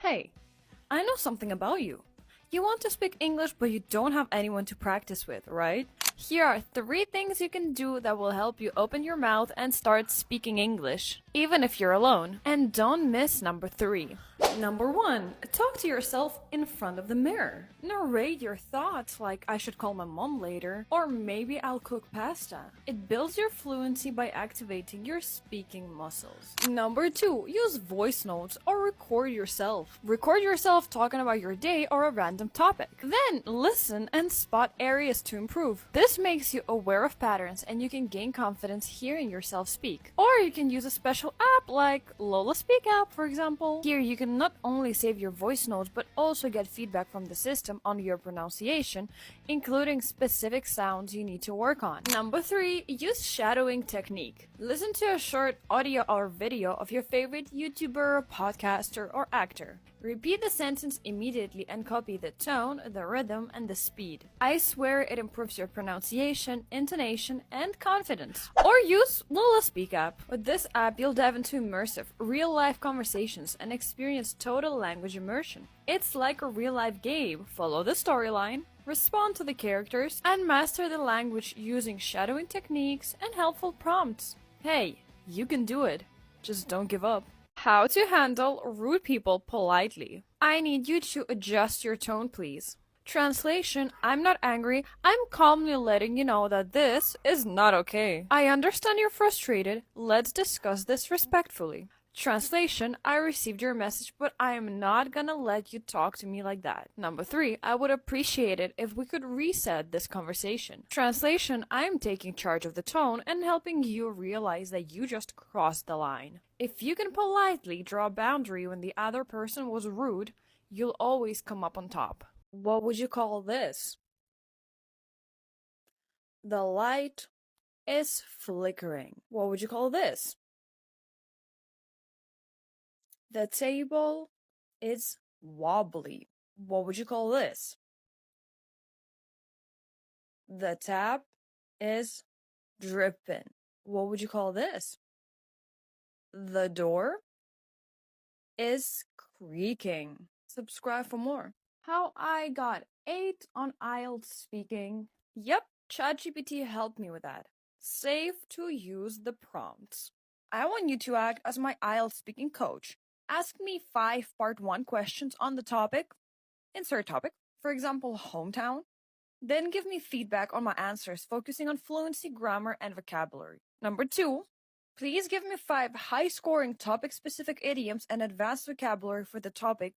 Hey, I know something about you. You want to speak English, but you don't have anyone to practice with, right? Here are 3 things you can do that will help you open your mouth and start speaking English, even if you're alone. And don't miss number 3. Number 1, talk to yourself in front of the mirror. Narrate your thoughts like I should call my mom later, or maybe I'll cook pasta. It builds your fluency by activating your speaking muscles. Number 2, use voice notes or record yourself. Record yourself talking about your day or a random topic. Then listen and spot areas to improve. This makes you aware of patterns and you can gain confidence hearing yourself speak. Or you can use a special app like Lola Speak app, for example. Here you can not only save your voice notes but also get feedback from the system on your pronunciation, including specific sounds you need to work on. Number 3, use shadowing technique. Listen to a short audio or video of your favorite YouTuber, podcaster, or actor. Repeat the sentence immediately and copy the tone, the rhythm, and the speed. I swear it improves your pronunciation, intonation, and confidence. Or use Lola Speak app. With this app, you'll dive into immersive, real-life conversations and experience total language immersion. It's like a real-life game. Follow the storyline, respond to the characters, and master the language using shadowing techniques and helpful prompts. Hey, you can do it. Just don't give up. How to handle rude people politely. I need you to adjust your tone, please. Translation: I'm not angry, I'm calmly letting you know that this is not okay. I understand you're frustrated, let's discuss this respectfully. Translation: I received your message, but I am not gonna let you talk to me like that. Number 3, I would appreciate it if we could reset this conversation. Translation: I'm taking charge of the tone and helping you realize that you just crossed the line. If you can politely draw a boundary when the other person was rude, you'll always come up on top. What would you call this? The light is flickering. What would you call this? The table is wobbly. What would you call this? The tap is dripping. What would you call this? The door is creaking. Subscribe for more. How I got 8 on IELTS speaking. Yep, ChatGPT helped me with that. Save to use the prompts. I want you to act as my IELTS speaking coach. Ask me 5 part 1 questions on the topic. Insert topic, for example, hometown. Then give me feedback on my answers, focusing on fluency, grammar, and vocabulary. Number 2, please give me 5 high-scoring topic-specific idioms and advanced vocabulary for the topic